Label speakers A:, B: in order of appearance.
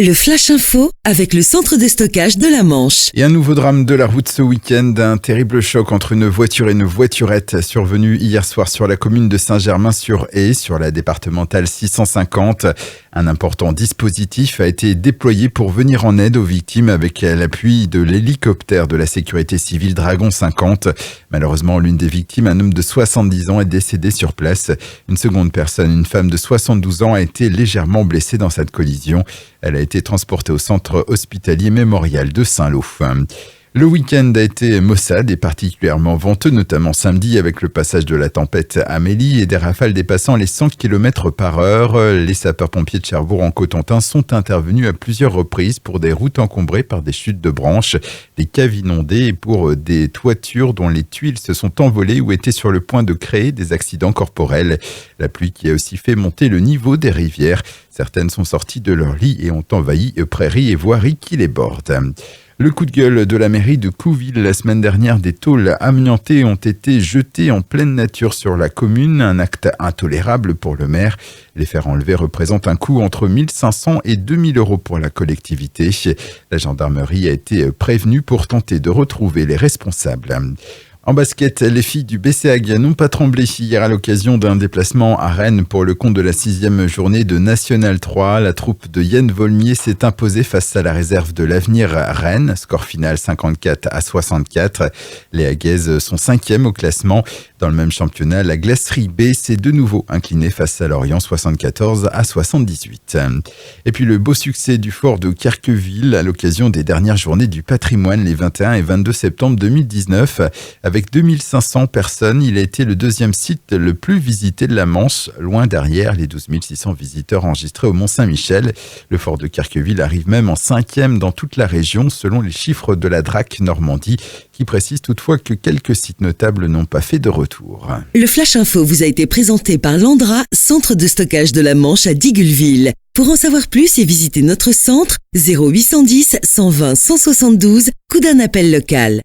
A: Le Flash Info avec le centre de stockage de la Manche.
B: Et un nouveau drame de la route ce week-end. Un terrible choc entre une voiture et une voiturette survenu hier soir sur la commune de Saint-Germain-sur-Aie, sur la départementale 650. Un important dispositif a été déployé pour venir en aide aux victimes avec l'appui de l'hélicoptère de la sécurité civile Dragon 50. Malheureusement, l'une des victimes, un homme de 70 ans, est décédé sur place. Une seconde personne, une femme de 72 ans, a été légèrement blessée dans cette collision. Elle a été transportée au centre hospitalier mémorial de Saint-Lô. Le week-end a été maussade et particulièrement venteux, notamment samedi avec le passage de la tempête Amélie et des rafales dépassant les 100 km/h. Les sapeurs-pompiers de Cherbourg en Cotentin sont intervenus à plusieurs reprises pour des routes encombrées par des chutes de branches, des caves inondées et pour des toitures dont les tuiles se sont envolées ou étaient sur le point de créer des accidents corporels. La pluie qui a aussi fait monter le niveau des rivières. Certaines sont sorties de leur lit et ont envahi prairies et voiries qui les bordent. Le coup de gueule de la mairie de Couville la semaine dernière, des tôles amiantées ont été jetées en pleine nature sur la commune, un acte intolérable pour le maire. Les faire enlever représente un coût entre 1 500 et 2 000 euros pour la collectivité. La gendarmerie a été prévenue pour tenter de retrouver les responsables. En basket, les filles du BCAG n'ont pas tremblé hier à l'occasion d'un déplacement à Rennes pour le compte de la 6e journée de National 3. La troupe de Yann Volmier s'est imposée face à la réserve de l'Avenir Rennes. Score final 54-64. Les Haguaises sont 5e au classement. Dans le même championnat, la Glacerie B s'est de nouveau inclinée face à Lorient 74-78. Et puis le beau succès du fort de Carqueville à l'occasion des dernières journées du patrimoine les 21 et 22 septembre 2019. Avec 2500 personnes, il a été le deuxième site le plus visité de la Manche, loin derrière les 12 600 visiteurs enregistrés au Mont-Saint-Michel. Le fort de Carqueville arrive même en 5e dans toute la région, selon les chiffres de la DRAC Normandie, qui précise toutefois que quelques sites notables n'ont pas fait de retour.
A: Le Flash Info vous a été présenté par Landra, centre de stockage de la Manche à Digulleville. Pour en savoir plus et visiter notre centre, 0810 120 172, coup d'un appel local.